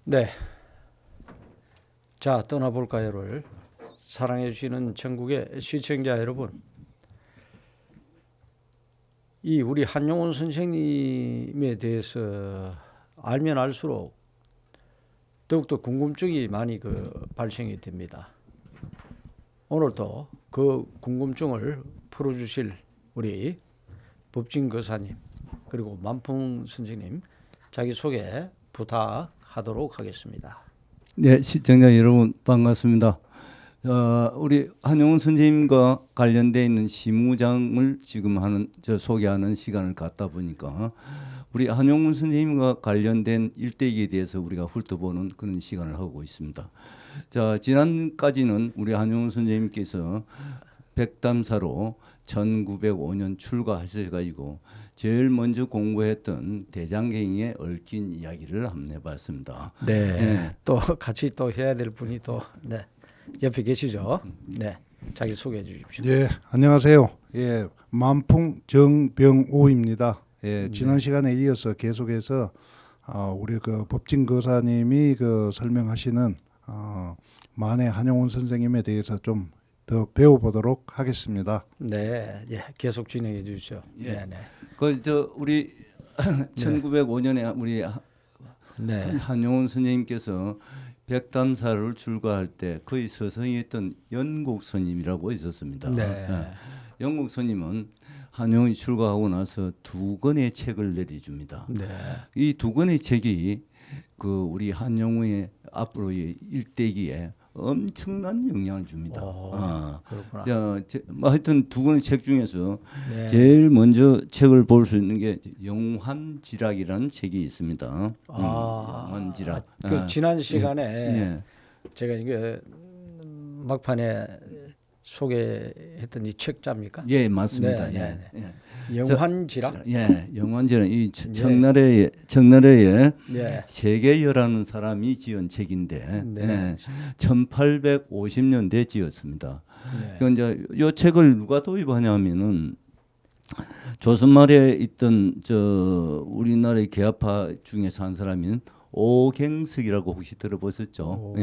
네, 자 떠나볼까요를 사랑해 주시는 전국의 시청자 여러분, 이 우리 한용운 선생님에 대해서 알면 알수록 더욱더 궁금증이 많이 발생이 됩니다. 오늘도 그 궁금증을 풀어주실 우리 법진 거사님 그리고 만풍 선생님 자기소개 부탁하도록 하겠습니다. 네, 시청자 여러분 반갑습니다. 우리 한용운 선생님과 관련되어 있는 시무장을 지금 소개하는 시간을 갖다 보니까 우리 한용운 선생님과 관련된 일대기에 대해서 우리가 훑어보는 그런 시간을 하고 있습니다. 자, 지난까지는 우리 한용운 선생님께서 백담사로 1905년 출가하셔가지고 제일 먼저 공부했던 대장경에 얽힌 이야기를 한번 해봤습니다. 네, 네. 또 같이 또 해야 될 분이 또 옆에 계시죠. 네, 자기 소개해 주십시오. 예, 안녕하세요. 예, 만풍 정병호입니다. 예, 지난 시간에 이어서 계속해서 우리 그 법진 거사님이 설명하시는 만해 한용운 선생님에 대해서 좀 더 배워보도록 하겠습니다. 네, 예, 계속 진행해 주시죠. 예. 네, 네. 우리 1905년에 우리 네. 한용운 선생님께서 백담사를 출가할 때 거의 서성이었던 연곡 스님이라고 있었습니다. 네. 연곡 스님은 한용운이 출가하고 나서 2권의 책을 내려줍니다. 네. 이 2권의 책이 우리 한용운의 앞으로의 일대기에 엄청난 영향을 줍니다. 그렇구나. 하여튼 2권의 책 중에서 네. 제일 먼저 책을 볼 수 있는 게 영환지락이라는 책이 있습니다. 영환지락. 그 지난 시간에 예. 제가 이게 막판에 소개했던 이 책자입니까? 예, 맞습니다. 네, 예. 예. 영환지락. 예, 영환지락 이 청나라에 네. 세계여라는 사람이 지은 책인데 네. 예, 1850년대 지었습니다. 네. 그 이제 이 책을 누가 도입하냐면은 조선 말에 있던 우리나라의 계합파 중에서 한 사람인 오갱석이라고 혹시 들어보셨죠?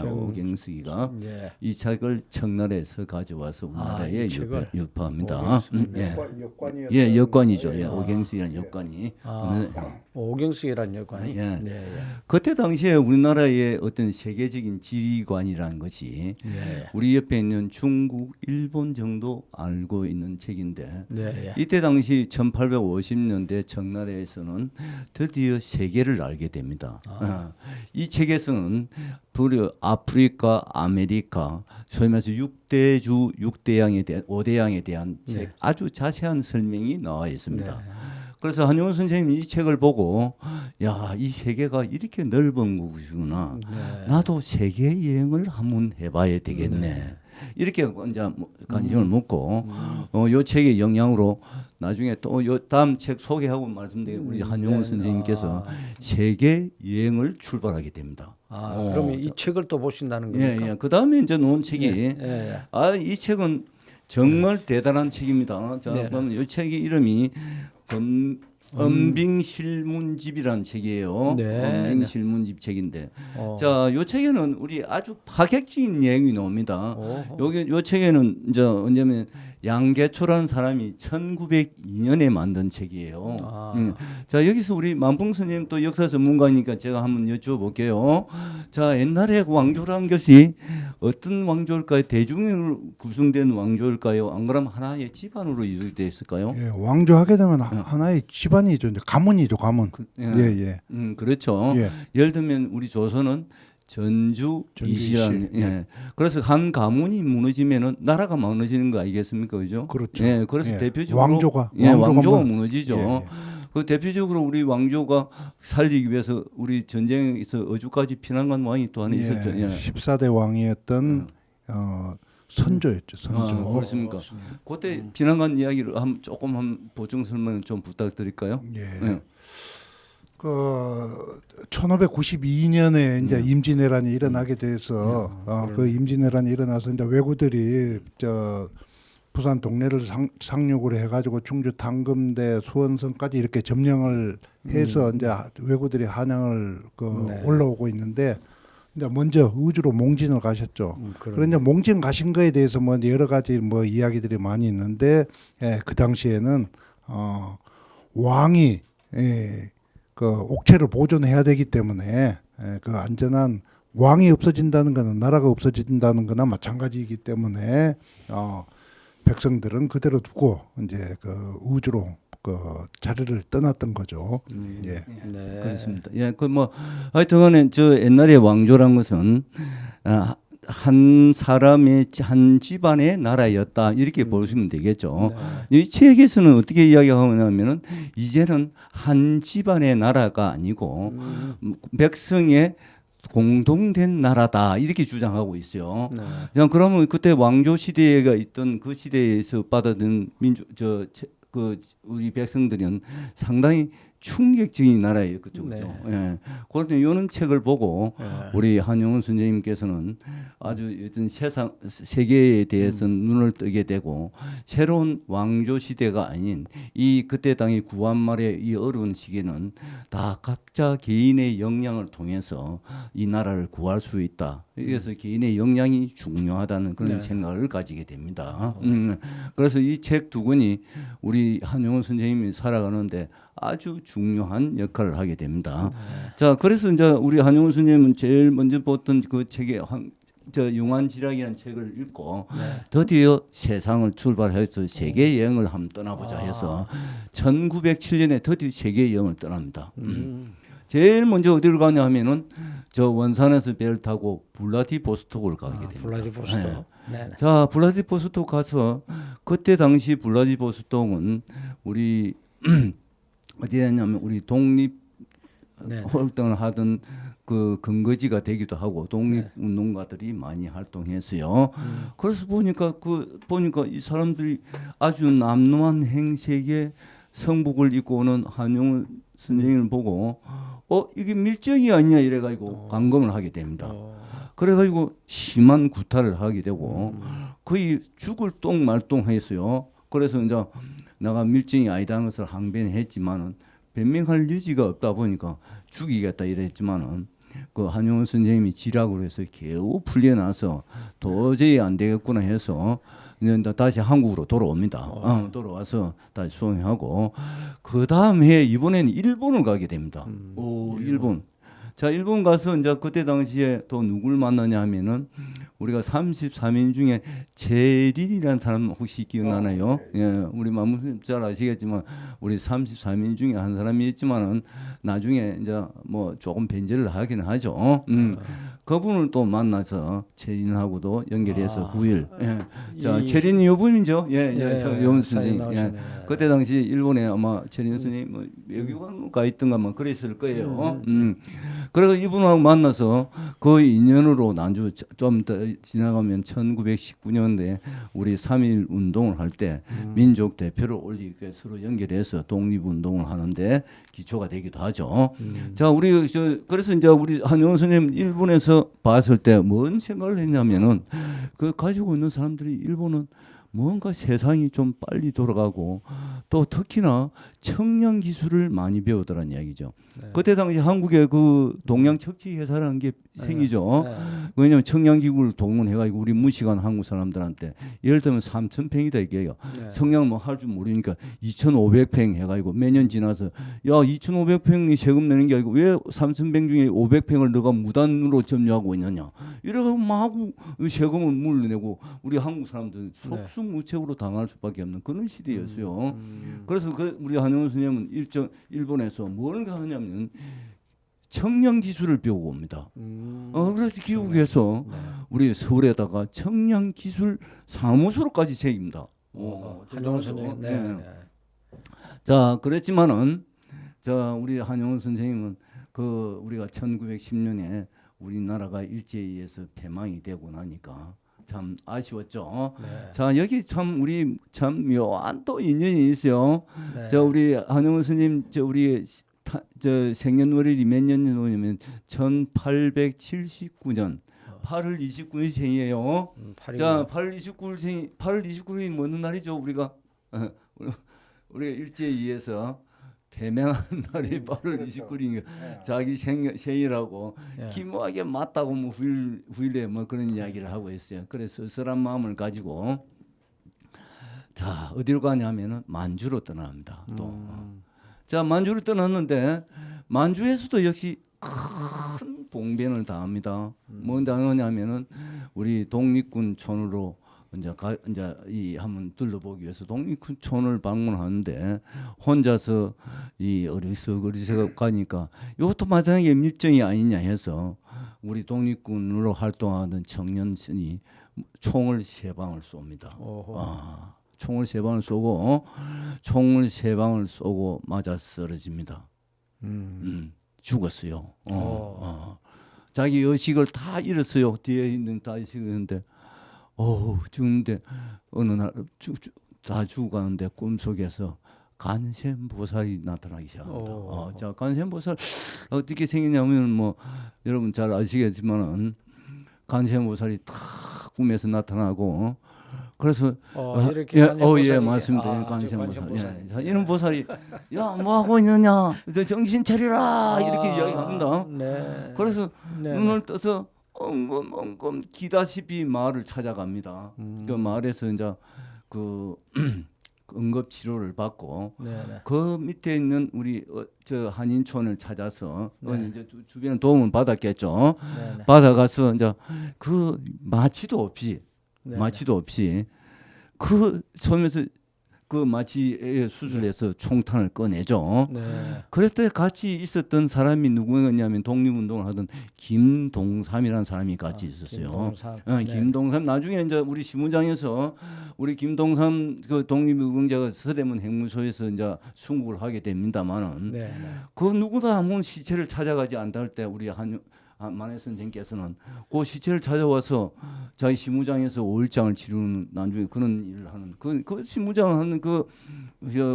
오갱석이가 예. 이 책을 청나라에서 가져와서 우리나라에 이 책을? 유포합니다. 역관이었던 예, 역관이죠. 예, 오갱석이라는 역관이. 오경숙이라는 여관이. 예. 네, 예. 그때 당시에 우리나라의 어떤 세계적인 지리관이라는 것이 네. 우리 옆에 있는 중국, 일본 정도 알고 있는 책인데 네, 예. 이때 당시 1850년대 청나라에서는 드디어 세계를 알게 됩니다. 이 책에서는 아프리카, 아메리카, 소위 말해서 6대양에 대한 5대양에 대한 네. 아주 자세한 설명이 나와 있습니다. 네. 그래서 한용운 선생님이 이 책을 보고 야, 이 세계가 이렇게 넓은 곳이구나. 네. 나도 세계 여행을 한번 해봐야 되겠네. 이렇게 이제 관심을 먹고 요 책의 영향으로 나중에 또 요 다음 책 소개하고 말씀드린 우리 한용운 선생님께서 세계 여행을 출발하게 됩니다. 그러면 이 책을 또 보신다는 예, 겁니까? 예. 그 다음에 이제 놓은 책이 예. 이 책은 정말 대단한 책입니다. 자, 네. 그러면 이 책의 이름이 엄빙실문집이라는 책이에요. 네. 엄빙실문집 책인데, 어. 자, 이 책에는 우리 아주 파격적인 내용이 나옵니다. 오. 이 책에는 이제 언제면 양계초라는 사람이 1902년에 만든 책이에요. 자, 여기서 우리 만풍 선생님 또 역사 전문가니까 제가 한번 여쭤볼게요. 자, 옛날에 왕조라는 것이 어떤 왕조일까요? 대중으로 구성된 왕조일까요? 안 그러면 하나의 집안으로 이루어져 있을까요? 예, 왕조하게 되면 하나의 집안이죠. 이제 가문이죠, 가문. 예. 그렇죠. 예. 예를 들면 우리 조선은 전주 이시란, 예. 그래서 한 가문이 무너지면은 나라가 무너지는 거 아니겠습니까, 그죠? 그렇죠. 예, 그래서 예. 대표적으로 왕조가 무너지죠. 예. 그 대표적으로 우리 왕조가 살리기 위해서 우리 전쟁에서 어주까지 피난 간 왕이 또 하나 있었죠. 예. 14대 왕이었던 선조였죠, 선조. 그렇습니까? 그때 피난 간 이야기를 조금 보충 설명 좀 부탁드릴까요? 예. 1592년에 이제 임진왜란이 일어나게 돼서 그 임진왜란이 일어나서 이제 왜구들이 부산 동래를 상륙을 해가지고 충주 당금대 수원선까지 이렇게 점령을 해서 이제 왜구들이 한양을 올라오고 있는데 이제 먼저 우주로 몽진을 가셨죠. 그런데 몽진 가신 거에 대해서 뭐 여러 가지 뭐 이야기들이 많이 있는데 그 당시에는 왕이 그 옥체를 보존해야 되기 때문에 그 안전한 왕이 없어진다는 것은 나라가 없어진다는 거나 마찬가지이기 때문에 백성들은 그대로 두고 이제 그 우주로 그 자리를 떠났던 거죠. 예. 네. 그렇습니다. 예, 그 뭐 하여튼간에 저 옛날에 왕조란 것은 한 사람의 한 집안의 나라였다 이렇게 보시면 되겠죠. 이 책에서는 어떻게 이야기하냐면은 이제는 한 집안의 나라가 아니고 백성의 공동된 나라다 이렇게 주장하고 있어요. 그냥 그러면 그때 왕조 시대가 있던 그 시대에서 받아든 그 우리 백성들은 상당히 충격적인 나라였죠. 그렇죠? 예. 그런데 이런 책을 보고 우리 한용운 선생님께서는 아주 어떤 세계에 대해서 눈을 뜨게 되고 새로운 왕조 시대가 아닌 이 그때 당시 구한말의 이 어려운 시기는 다 각자 개인의 역량을 통해서 이 나라를 구할 수 있다. 그래서 개인의 역량이 중요하다는 그런 생각을 가지게 됩니다. 그래서 이 책 두 권이 우리 한용운 선생님이 살아가는데 아주 중요한 역할을 하게 됩니다. 자, 그래서 이제 우리 한용운 선생님은 제일 먼저 봤던 그 책에 용환지락이라는 책을 읽고 드디어 세상을 출발해서 세계 여행을 한번 떠나보자 해서 1907년에 드디어 세계 여행을 떠납니다. 제일 먼저 어디를 가냐 하면은 저 원산에서 배를 타고 블라디보스톡을 가게 됩니다. 블라디보스톡. 네. 자, 블라디보스톡 가서 그때 당시 블라디보스톡은 우리 어디냐면 우리 독립 활동을 하던 그 근거지가 되기도 하고 독립운동가들이 많이 활동했어요. 그래서 보니까 이 사람들이 아주 남루한 행색의 성복을 입고 오는 한용운 선생님을 보고 이게 밀정이 아니냐 이래가지고 감금을 하게 됩니다. 그래가지고 심한 구타를 하게 되고 거의 죽을 똥말똥했어요. 그래서 이제 내가 밀정이 아니다는 것을 항변했지만은 변명할 여지가 없다 보니까 죽이겠다 이랬지만은 그 한용운 선생님이 지락으로 해서 겨우 풀려나서 도저히 안 되겠구나 해서 이제 다시 한국으로 돌아옵니다. 돌아와서 다시 수행하고 그 다음 해 이번에는 일본을 가게 됩니다. 일본. 자, 일본 가서 이제 그때 당시에 또 누굴 만나냐 하면은 우리가 33인 중에 제린이라는 사람 혹시 기억나나요? 예, 우리 마무님 잘 아시겠지만 우리 33인 중에 한 사람이 있지만은 나중에 이제 뭐 조금 변제를 하긴 하죠. 그분을 또 만나서 체린하고도 연결해서 9일. 자, 체린이 요분이죠. 요분 선생님. 그때 당시 일본에 아마 체린 선생님 뭐 외교관 가 있던가만 그랬을 거예요. 그래서 이분하고 만나서 그 인연으로 난주 좀 더 지나가면 1919년대 우리 3.1 운동을 할 때 민족 대표를 올리기 위해서 서로 연결해서 독립운동을 하는데 기초가 되기도 하죠. 자, 그래서 이제 우리 한용운 선생님 일본에서 봤을 때 뭔 생각을 했냐면은 그 가지고 있는 사람들이 일본은 뭔가 세상이 좀 빨리 돌아가고 또 특히나 청량 기술을 많이 배우더라는 이야기죠. 그때 당시 한국에 그 동양 척지 회사라는 게 생기죠. 왜냐하면 청량 기구를 동원해가지고 우리 무식한 한국 사람들한테 예를 들면 3,000평이다 이게요. 청량 뭐 할 줄 모르니까 2,500평 해가지고 매년 지나서 야 2,500평이 세금 내는 게 아니고 왜 3,000평 중에 500평을 너가 무단으로 점유하고 있느냐. 이러고 마구 세금을 물려내고 우리 한국 사람들 속수무책으로 당할 수밖에 없는 그런 시대였어요. 그래서 우리 한용운 선생님은 일본에서 뭘 하냐면 청량 기술을 배우고 옵니다. 그래서 기국에서 우리 서울에다가 청량 기술 사무소로까지 생깁니다. 한용운 선생님. 자, 그랬지만은 우리 한용운 선생님은 우리가 1910년에 우리나라가 일제에 의해서 패망이 되고 나니까 참 아쉬웠죠. 자, 여기 참 우리 참 묘한 또 인연이 있어요. 우리 한용운 선생님 우리 생년월일이 몇 년이냐면 1879년 8월 29일생이에요. 자, 8월 29일이 뭐 어느 날이죠? 우리가 일제에 의해서 패맹한 날이 8월 29일인 거. 자기 생일하고 기모하게 맞다고 뭐 후일에 뭐 그런 이야기를 하고 있어요. 그래서 쓸쓸한 마음을 가지고 자, 어디로 가냐면은 만주로 떠납니다. 또. 자, 만주를 떠났는데 만주에서도 역시 큰 봉변을 당합니다. 뭐 당하냐면은 우리 독립군촌으로 이제 이 한번 둘러보기 위해서 독립군촌을 방문하는데 혼자서 이 어리석어 가니까 이것도 마찬가지로 밀정이 아니냐 해서 우리 독립군으로 활동하던 청년선이 총을 3방을 쏩니다. 총을 3방을 쏘고 맞아 쓰러집니다. 죽었어요. 자기 의식을 다 잃었어요. 뒤에 있는 다 잃었는데, 죽는데 어느 날 다 죽어가는데 꿈속에서 간센보살이 나타나기 시작합니다. 자, 간센보살 어떻게 생기냐면 뭐 여러분 잘 아시겠지만은 간센보살이 탁 꿈에서 나타나고. 그래서 이렇게 예, 맞습니다. 간센보살. 예. 이런 보살이 야, 뭐 하고 있느냐? 정신 차리라 이렇게 이야기합니다. 네. 그래서 눈을 떠서 엉금 기다시피 마을을 찾아갑니다. 그 마을에서 이제 그 응급 치료를 받고 그 밑에 있는 우리 저 한인촌을 찾아서 이제 주변 도움을 받았겠죠. 받아가서 이제 그 마취도 없이 그 처음에서 그 마취에 수술해서 총탄을 꺼내죠. 그럴 때 같이 있었던 사람이 누구였냐면 독립운동을 하던 김동삼이라는 사람이 같이 있었어요. 김동삼 나중에 이제 우리 시무장에서 우리 김동삼 그 독립유공자가 서대문 행무소에서 이제 순국을 하게 됩니다만은 그 누구나 한번 시체를 찾아가지 않을 때 우리 만해 선생께서는 그 시체를 찾아와서 자기 시무장에서 5일장을 치르는 나중에 그런 일을 하는 그 시무장 하는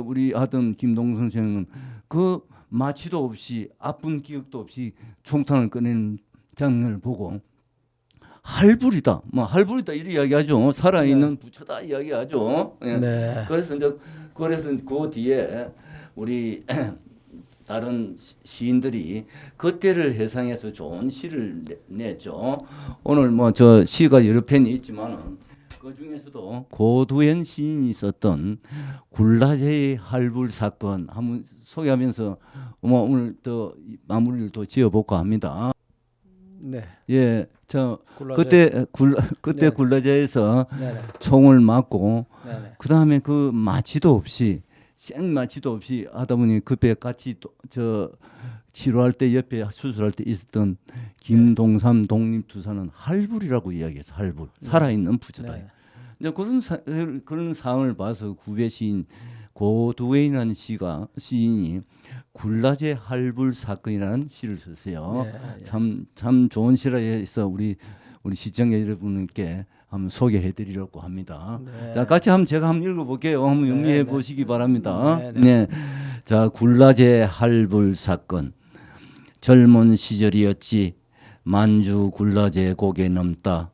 우리 하던 김동선 선생은 그 마취도 없이 아픈 기억도 없이 총탄을 꺼내는 장면을 보고 할불이다 이렇게 이야기하죠. 살아있는 부처다 이야기하죠. 그래서 이제 그 뒤에 우리 다른 시인들이 그때를 해상해서 좋은 시를 냈죠. 오늘 뭐 저 시가 여러 편이 있지만은 그 중에서도 고두현 시인이 썼던 굴라제의 할불 사건 한번 소개하면서 뭐 오늘 또 마무리를 또 지어볼까 합니다. 예, 저 그때 굴라제에서 총을 맞고 그 다음에 그 마취도 없이 생마취도 없이 하다 보니 그때 같이 저 치료할 때 옆에 수술할 때 있었던 김동삼 독립투사는 할불이라고 이야기해서 할불 살아있는 부처다. 이제 그런 상황을 봐서 구배 시인 고두웨이라는 시인이 굴라제 할불 사건이라는 시를 썼어요. 참 좋은 시라 해서 우리 시청자 여러분께 한번 소개해드리려고 합니다. 자, 같이 제가 한번 읽어볼게요. 한번 음미해 보시기 바랍니다. 자, 굴라제 할불 사건. 젊은 시절이었지. 만주 굴라제 고개 넘다.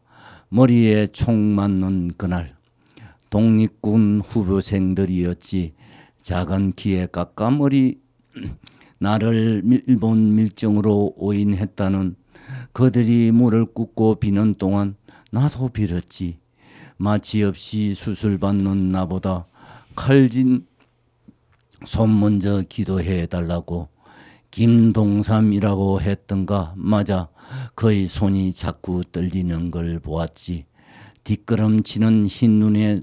머리에 총 맞는 그날. 독립군 후보생들이었지. 작은 키에 깎아머리 나를 일본 밀정으로 오인했다는 그들이 물을 굽고 비는 동안 나도 빌었지. 마취 없이 수술받는 나보다 칼진 손 먼저 기도해 달라고. 김동삼이라고 했던가. 맞아. 그의 손이 자꾸 떨리는 걸 보았지. 뒷걸음치는 흰눈에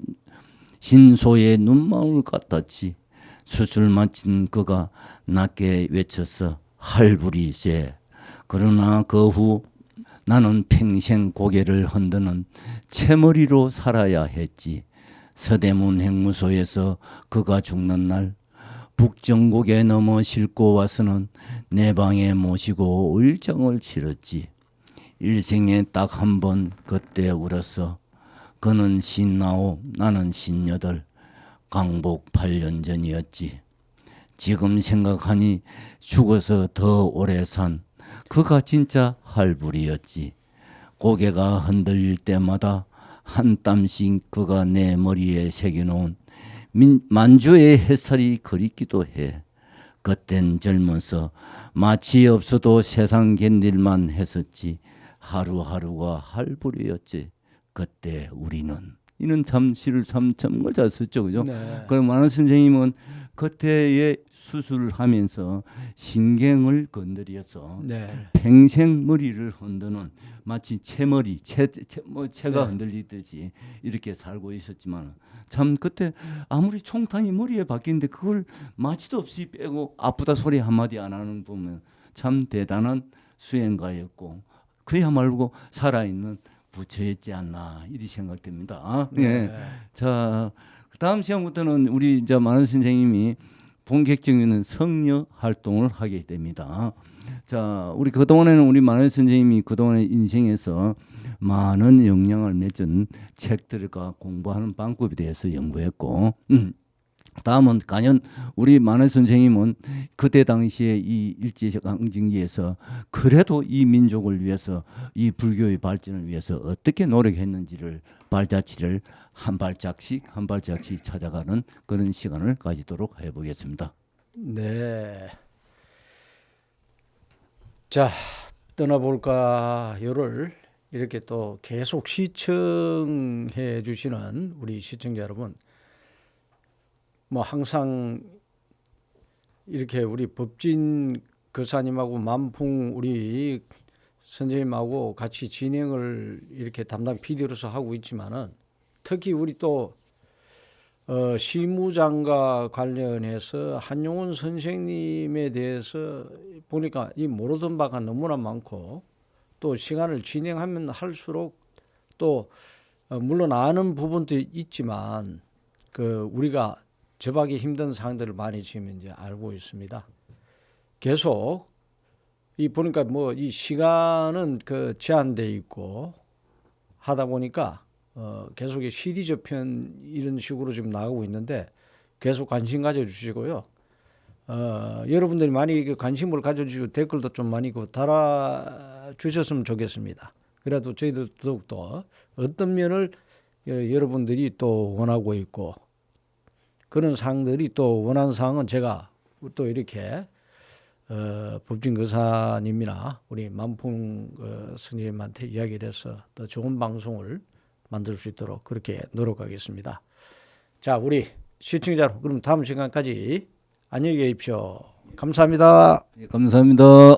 흰소의 눈망울 같았지. 수술 마친 그가 낮게 외쳤어. 할불이세. 그러나 그 후 나는 평생 고개를 흔드는 채머리로 살아야 했지. 서대문 행무소에서 그가 죽는 날 북정곡에 넘어 싣고 와서는 내 방에 모시고 일정을 치렀지. 일생에 딱 한 번 그때 울었어. 그는 59, 나는 58. 강복 8년 전이었지. 지금 생각하니 죽어서 더 오래 산 그가 진짜 할불이었지. 고개가 흔들릴 때마다 한 땀씩 그가 내 머리에 새겨놓은 만주의 햇살이 그립기도 해. 그땐 젊어서 마치 없어도 세상 견딜만 했었지. 하루하루가 할부리였지. 그때 우리는 이는 참 시를 참 잘 썼죠, 그죠? 네. 그럼 만원 선생님은 그때에 수술을 하면서 신경을 건드려서 네. 평생 머리를 흔드는 마치 채머리, 채가 네. 흔들리듯이 이렇게 살고 있었지만 참 그때 아무리 총탄이 머리에 박히는데 그걸 마취도 없이 빼고 아프다 소리 한마디 안 하는 거 보면 참 대단한 수행가였고 그야말로 살아있는 부처였지 않나 이리 생각됩니다. 네. 예. 자, 다음 시간부터는 우리 이제 만원 선생님이 본격적인 성녀 활동을 하게 됩니다. 자, 우리 그동안에는 우리 만원 선생님이 그동안의 인생에서 많은 영향을 맺은 책들과 공부하는 방법에 대해서 연구했고 다음은 과연 우리 만원 선생님은 그때 당시에 이 일제강점기에서 그래도 이 민족을 위해서 이 불교의 발전을 위해서 어떻게 노력했는지를 발자취를 한 발짝씩 찾아가는 그런 시간을 가지도록 해보겠습니다. 네. 자, 떠나볼까요를 이렇게 또 계속 시청해 주시는 우리 시청자 여러분, 뭐 항상 이렇게 우리 법진 거사님하고 만풍 우리 선생님하고 같이 진행을 이렇게 담당 PD로서 하고 있지만은 특히 우리 또 시무장과 관련해서 한용운 선생님에 대해서 보니까 이 모르던 바가 너무나 많고 또 시간을 진행하면 할수록 또 물론 아는 부분도 있지만 그 우리가 접하기 힘든 사항들을 많이 지금 이제 알고 있습니다. 계속 이 보니까 뭐 이 시간은 그 제한돼 있고 하다 보니까 계속 이 시리즈 편 이런 식으로 지금 나가고 있는데 계속 관심 가져주시고요. 여러분들이 많이 그 관심을 가져주시고 댓글도 좀 많이 그 달아주셨으면 좋겠습니다. 그래도 저희들 더욱더 어떤 면을 여러분들이 또 원하고 있고 그런 사항들이 또 원하는 사항은 제가 또 이렇게 법진거사님이나 우리 만풍 스님한테 이야기를 해서 더 좋은 방송을 만들 수 있도록 그렇게 노력하겠습니다. 자, 우리 시청자 여러분, 그럼 다음 시간까지 안녕히 계십시오. 감사합니다. 감사합니다.